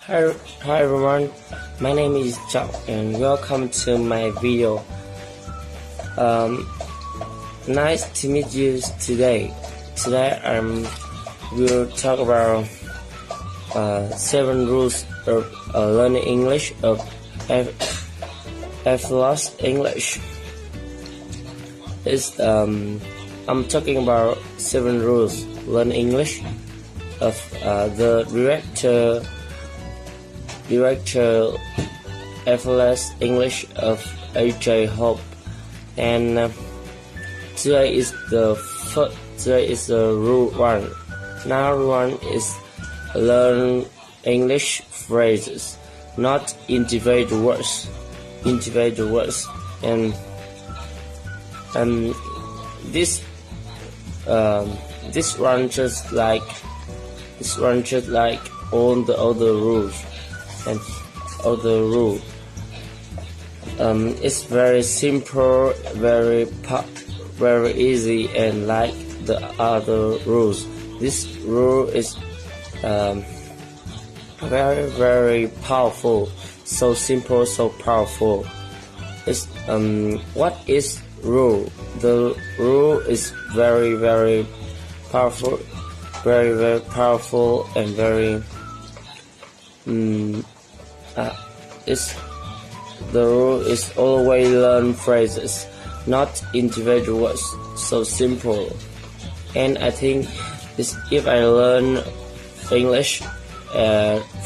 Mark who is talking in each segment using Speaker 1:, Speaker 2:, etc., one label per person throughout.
Speaker 1: Hi everyone, my name is Zhao and welcome to my video. Nice to meet you today. Today we'll talk about 7 rules of learning English of effortless English. I'm talking about 7 rules learn English of the director effortless English of AJ Hope, and today is the rule 1. Now rule 1 is learn English phrases, not individual words. And this one just like all the other rules and other rule. It's very simple, very easy, and like the other rules, this rule is very powerful. So simple, so powerful. It's what is rule? The rule is very powerful, very powerful, and very the rule is always learn phrases, not individual words. So simple, and I think if I learn English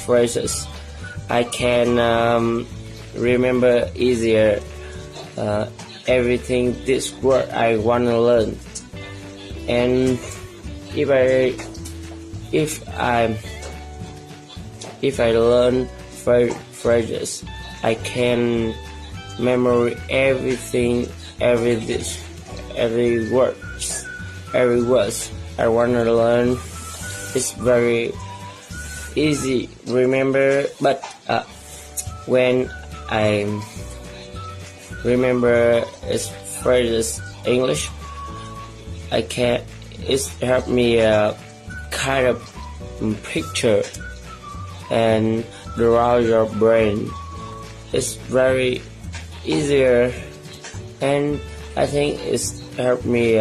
Speaker 1: phrases, I can remember easier everything this word I want to learn. And if I learn phrases, I can memorize every word I want to learn. It's very easy remember, but when I remember phrases English, it's help me kind of picture and draw your brain. It's very easier, and I think it's helped me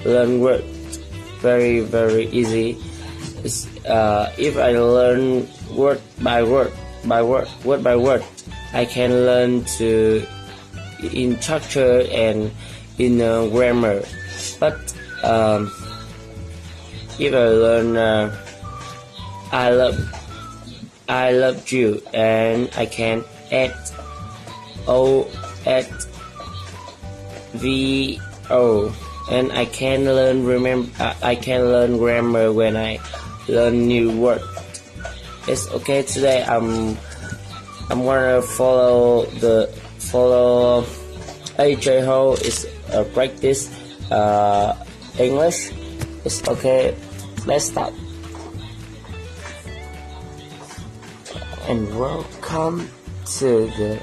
Speaker 1: learn words very easy. It's, if I learn word by word, I can learn to in structure and in grammar. But if I learn I love you, and I can add VO, and I can learn grammar when I learn new word. It's okay. Today I'm gonna follow AJ Ho is practice English. It's okay. Let's start. And welcome to the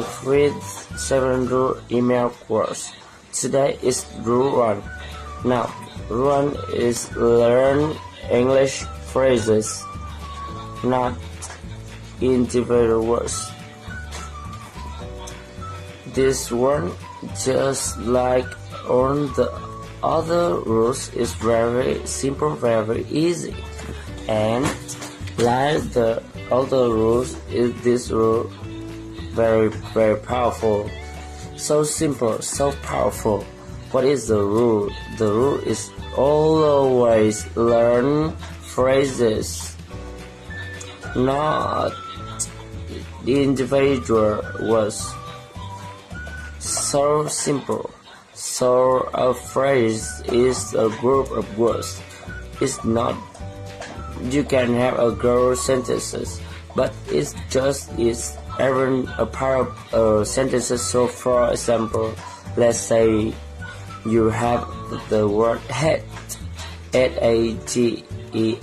Speaker 1: free 7 rule email course. Today is rule 1. Now, rule 1 is learn English phrases, not individual words. This one, just like all the other rules, is very simple, very easy, and like the other rules, this rule very powerful. So simple, so powerful. What is the rule? The rule is always learn phrases, not individual words. So simple. So a phrase is a group of words. It's not you can have a girl sentences, but it's even a part of sentences. So for example, let's say you have the word head, H-A-T-E,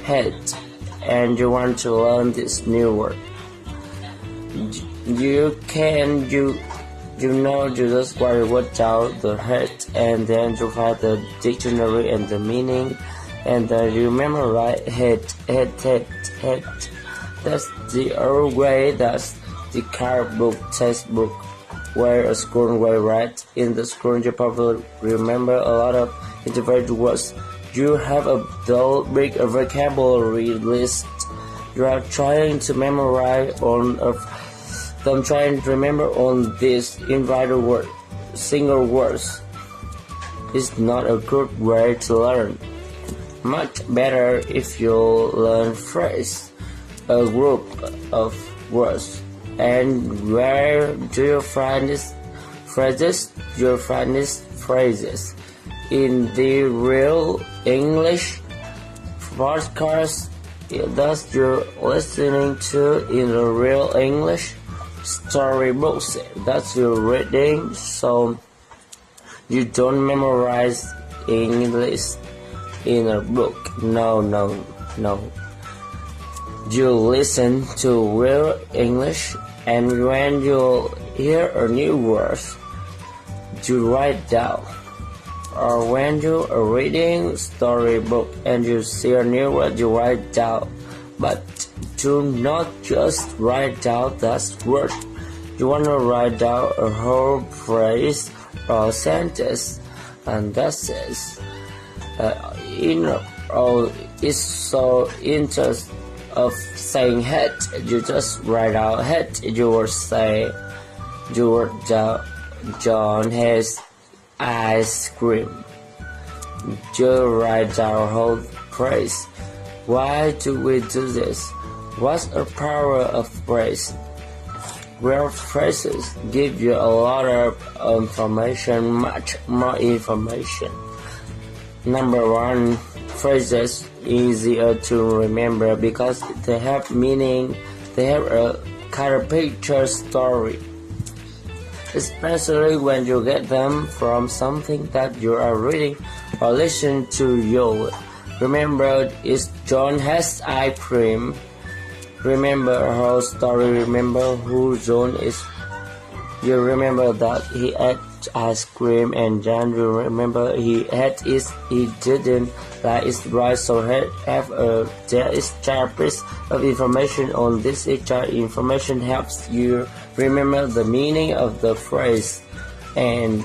Speaker 1: head, and you want to learn this new word. You can You just write word down the head and then you find the dictionary and the meaning and then you memorize head. That's the old way, that's the card book, textbook, where a school will write. In the school you probably remember a lot of individual words. You have a big vocabulary list. You are trying to memorize on them trying to remember on this individual word, single words. It's not a good way to learn. Much better if you learn phrase, a group of words. And where do you find these phrases? You find these phrases in the real English podcast that you're listening to, in the real English storybooks that you're reading, so you don't memorize English in a book. No. You listen to real English, and when you hear a new word, you write down. Or when you are reading storybook and you see a new word, you write down. But do not just write down that word. You want to write down a whole phrase or sentence, and that says, it's so interest of saying head. You just write out head. You will say, John has ice cream. You write down whole phrase. Why do we do this? What's the power of phrase? Well, phrases give you a lot of information, much more information. Number one, phrases easier to remember because they have meaning. They have a kind of picture story. Especially when you get them from something that you are reading or listening to. You remember, it's John has ice cream. Remember her story. Remember who John is. You remember that he ate ice cream, and then you remember he had it. He didn't. That is right. So there is sharp piece of information on this. Extra information helps you remember the meaning of the phrase and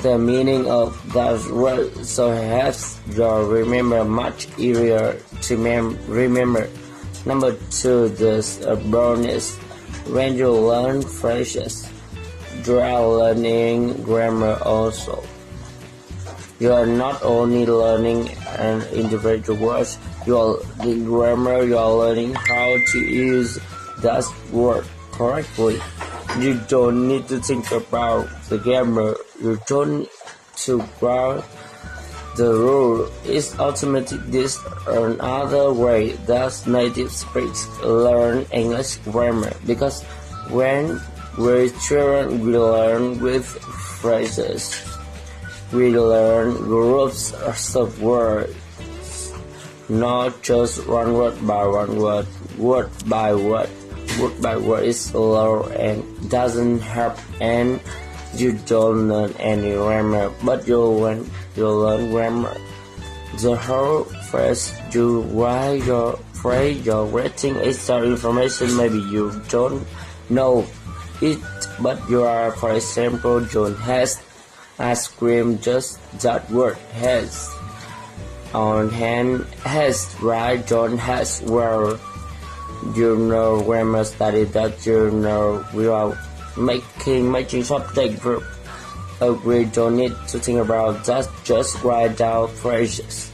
Speaker 1: the meaning of that word. So helps you remember much easier to remember. Number two, this bonus. When you learn phrases, you are learning grammar also. You are not only learning an individual words, you are learning grammar, you are learning how to use that word correctly. You don't need to think about the grammar, you don't need to grasp the rule. It's automatic. This another way that native speakers learn English grammar, because when we're children we learn with phrases. We learn groups of words, not just one word by one word, word by word. Word by word is slow and doesn't help, and you don't learn any grammar. But when you learn grammar, the whole phrase, you write your phrase, you're writing extra information. Maybe you don't know it, but you are, for example, John has ice cream. Just that word has on hand, has, right? John has, well, you know grammar study that you know we are making subject verb. We don't need to think about that, just write down phrases.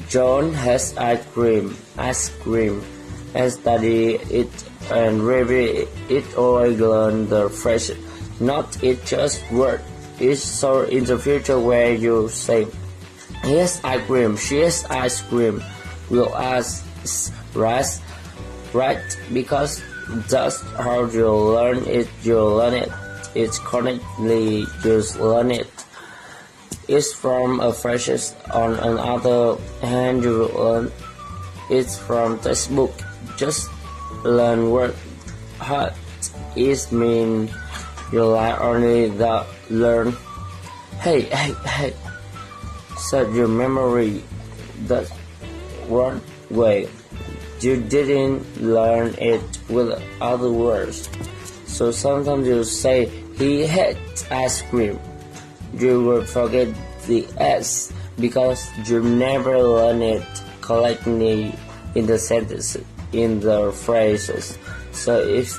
Speaker 1: John has ice cream, and study it and review it, or learn the phrase. Not it just word. It's so in the future where you say, he has ice cream, she has ice cream, will ask, right? Because that's how you learn it. It's correctly, just learn it. It's from a phrase. On another hand, you learn it's from textbook. Just learn what it means You like only the learn. Hey, set your memory that one way. You didn't learn it with other words. So sometimes you say he hates ice cream. You will forget the S because you never learn it correctly in the sentences, in the phrases. So if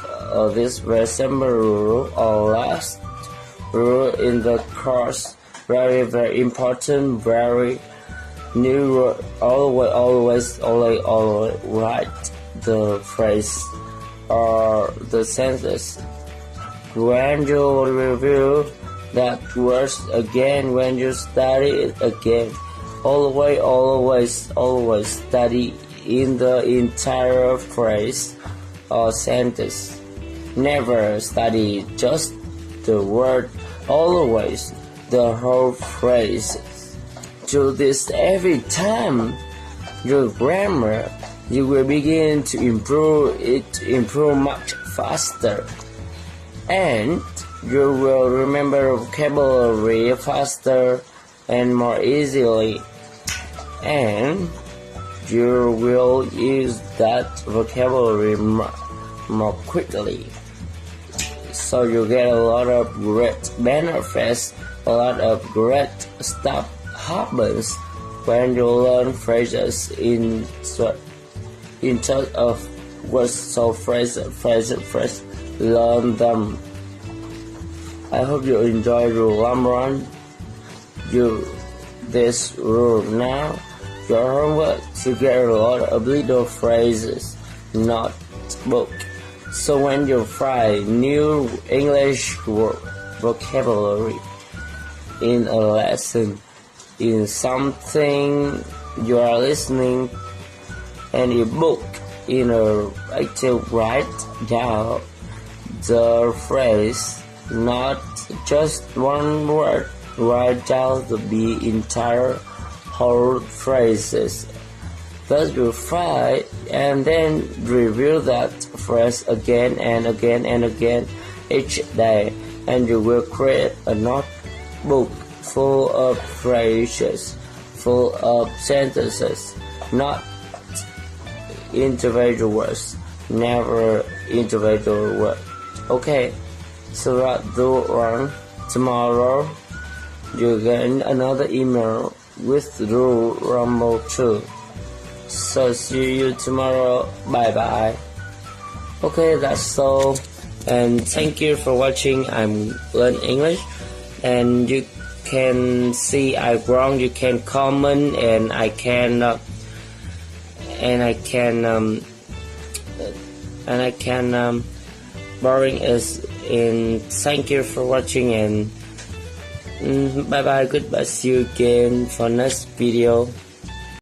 Speaker 1: this very simple rule or last rule in the course, very important, very new word, always write the phrase or the sentence. When you review that words again, when you study it again, always study in the entire phrase or sentence. Never study just the word, always the whole phrase. Do this every time. Your grammar, you will begin to improve much faster, and you will remember vocabulary faster and more easily, and you will use that vocabulary more quickly. So you get a lot of great benefits, a lot of great stuff happens when you learn phrases in terms of words. So phrase, learn them. I hope you enjoy your long run. This rule now. Your homework to get a lot of little phrases, not book. So when you find new English vocabulary in a lesson, in something you are listening, and you book in a active, write down the phrase, not just one word. Write down the entire whole phrases. First you find and then review that phrase again and again each day, and you will create a notebook full of phrases, full of sentences, not individual words, never individual word. Okay, so that do one. Tomorrow you get another email with rule number 2. So see you tomorrow. Bye bye. Okay, that's all. And thank you for watching. I'm Learn English, and you can see I wrong. You can comment, and I can boring is in. Thank you for watching, and bye bye. Goodbye. See you again for next video.